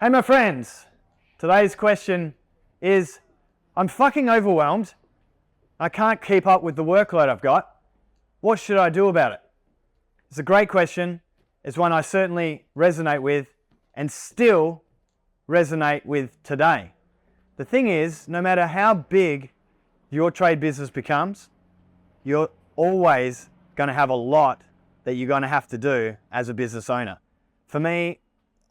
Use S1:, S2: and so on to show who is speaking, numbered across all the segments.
S1: Hey my friends, today's question is, I'm fucking overwhelmed. I can't keep up with the workload I've got. What should I do about it? It's a great question. It's one I certainly resonate with and still resonate with today. The thing is, no matter how big your trade business becomes, you're always going to have a lot that you're going to have to do as a business owner. For me,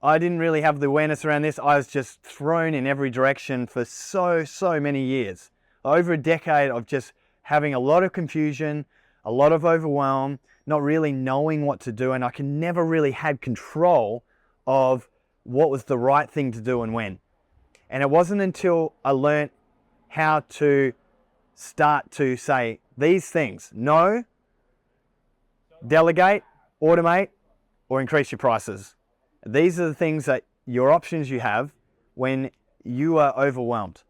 S1: I didn't really have the awareness around this. I was just thrown in every direction for so many years. Over a decade of just having a lot of confusion, a lot of overwhelm, not really knowing what to do, and I never really had control of what was the right thing to do and when. And it wasn't until I learned how to start to say these things: no, delegate, automate, or increase your prices. These are the things that your options you have when you are overwhelmed.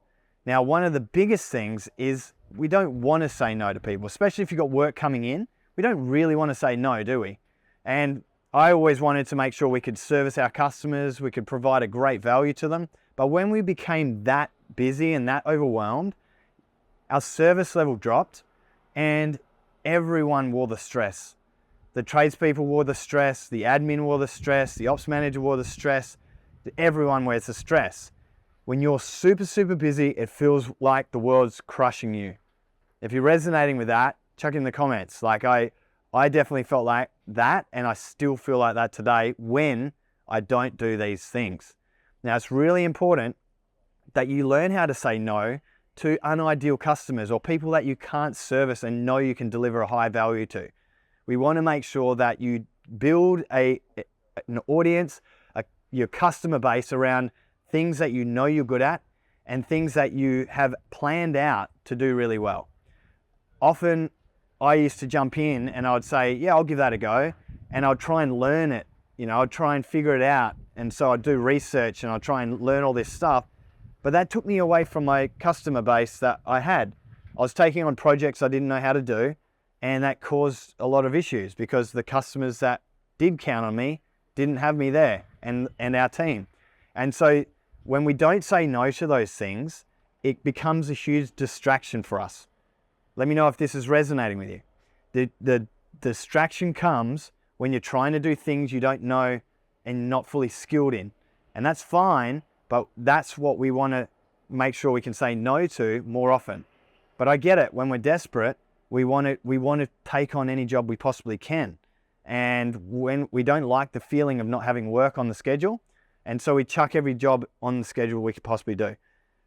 S1: Now, one of the biggest things is we don't want to say no to people, especially if you've got work coming in. We don't really want to say no, do we? And I always wanted to make sure we could service our customers, we could provide a great value to them. But when we became that busy and that overwhelmed, our service level dropped and everyone wore the stress. The tradespeople wore the stress, the admin wore the stress, the ops manager wore the stress. Everyone wears the stress. When you're super busy, it feels like the world's crushing you. If you're resonating with that, chuck in the comments. Like I definitely felt like that, and I still feel like that today when I don't do these things. Now, it's really important that you learn how to say no to unideal customers or people that you can't service and know you can deliver a high value to. We want to make sure that you build an audience, your customer base around things that you know you're good at and things that you have planned out to do really well. Often I used to jump in and I would say, yeah, I'll give that a go. And I'd try and learn it. I'd try and figure it out. And so I'd do research and I'd try and learn all this stuff. But that took me away from my customer base that I had. I was taking on projects I didn't know how to do. And that caused a lot of issues because the customers that did count on me didn't have me there and our team. And so when we don't say no to those things, it becomes a huge distraction for us. Let me know if this is resonating with you. The distraction comes when you're trying to do things you don't know and not fully skilled in. And that's fine, but that's what we want to make sure we can say no to more often. But I get it, when we're desperate, we want to take on any job we possibly can. And when we don't like the feeling of not having work on the schedule, and so we chuck every job on the schedule we could possibly do.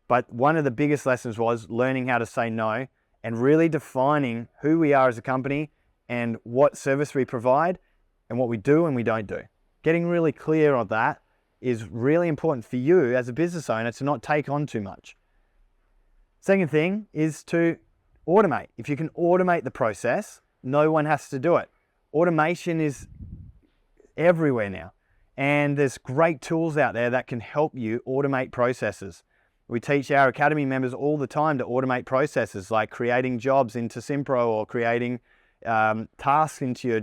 S1: But one of the biggest lessons was learning how to say no and really defining who we are as a company and what service we provide and what we do and we don't do. Getting really clear on that is really important for you as a business owner to not take on too much. Second thing is to automate. If you can automate the process, no one has to do it. Automation is everywhere now. And there's great tools out there that can help you automate processes. We teach our Academy members all the time to automate processes like creating jobs into Simpro or creating tasks into your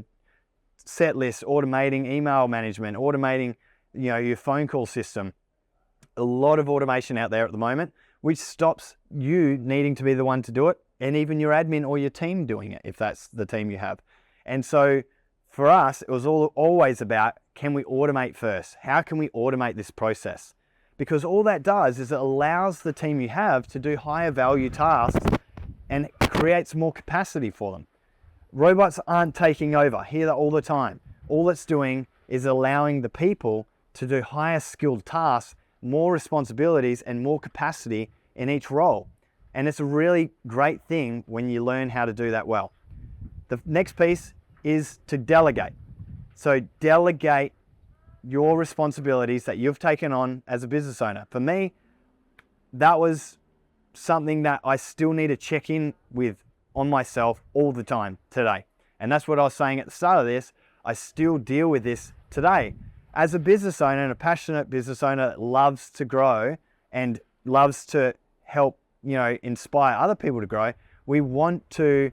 S1: set list, automating email management, automating your phone call system. A lot of automation out there at the moment, which stops you needing to be the one to do it, and even your admin or your team doing it, if that's the team you have. And so for us, it was always about, can we automate first? How can we automate this process? Because all that does is it allows the team you have to do higher value tasks and creates more capacity for them. Robots aren't taking over. I hear that all the time. All it's doing is allowing the people to do higher skilled tasks, more responsibilities, and more capacity in each role. And it's a really great thing when you learn how to do that well. The next piece is to delegate. So delegate your responsibilities that you've taken on as a business owner. For me, that was something that I still need to check in with on myself all the time today. And that's what I was saying at the start of this. I still deal with this today. As a business owner and a passionate business owner that loves to grow and loves to help inspire other people to grow, we want to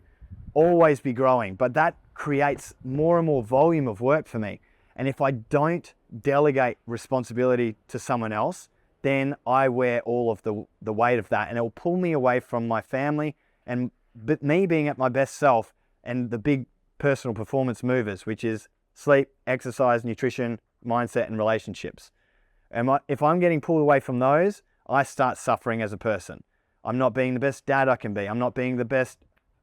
S1: always be growing, but that creates more and more volume of work for me. And if I don't delegate responsibility to someone else, then I wear all of the weight of that, and it will pull me away from my family and me being at my best self and the big personal performance movers, which is sleep, exercise, nutrition, mindset, and relationships. And if I'm getting pulled away from those, I start suffering as a person. I'm not being the best dad I can be. I'm not being the best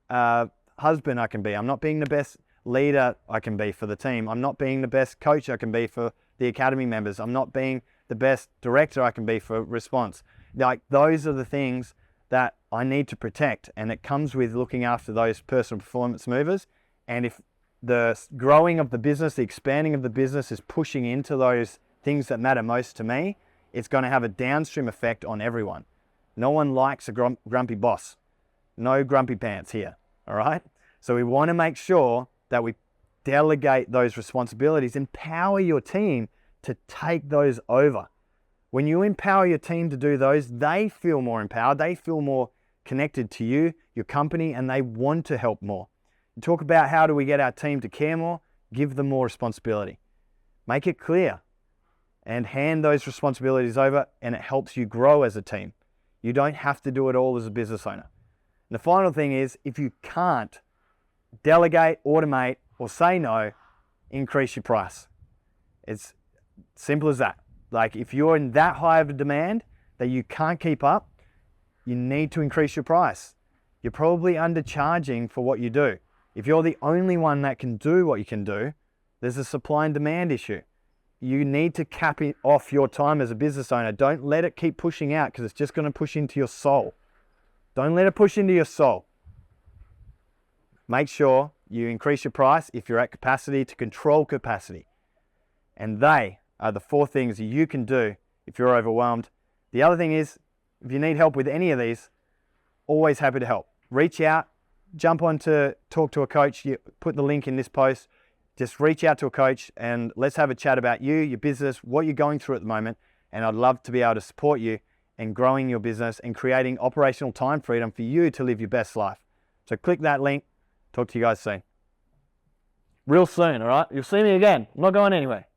S1: husband I can be. I'm not being the best leader I can be for the team. I'm not being the best coach I can be for the academy members. I'm not being the best director I can be for response. Like, those are the things that I need to protect, and it comes with looking after those personal performance movers. And if the growing of the business, the expanding of the business is pushing into those things that matter most to me, it's going to have a downstream effect on everyone. No one likes a grumpy boss. No grumpy pants here, all right? So we want to make sure that we delegate those responsibilities, empower your team to take those over. When you empower your team to do those, they feel more empowered, they feel more connected to you, your company, and they want to help more. You talk about how do we get our team to care more? Give them more responsibility. Make it clear and hand those responsibilities over, and it helps you grow as a team. You don't have to do it all as a business owner. And the final thing is, if you can't delegate, automate, or say no, increase your price. It's simple as that. Like, if you're in that high of a demand that you can't keep up, you need to increase your price. You're probably undercharging for what you do. If you're the only one that can do what you can do, there's a supply and demand issue. You need to cap it off your time as a business owner. Don't let it keep pushing out, because it's just going to push into your soul. Don't let it push into your soul. Make sure you increase your price if you're at capacity to control capacity. And they are the 4 things that you can do if you're overwhelmed. The other thing is, if you need help with any of these, always happy to help. Reach out, jump on to talk to a coach. You put the link in this post. Just reach out to a coach and let's have a chat about you, your business, what you're going through at the moment. And I'd love to be able to support you in growing your business and creating operational time freedom for you to live your best life. So click that link. Talk to you guys soon. Real soon, all right? You'll see me again. I'm not going anywhere.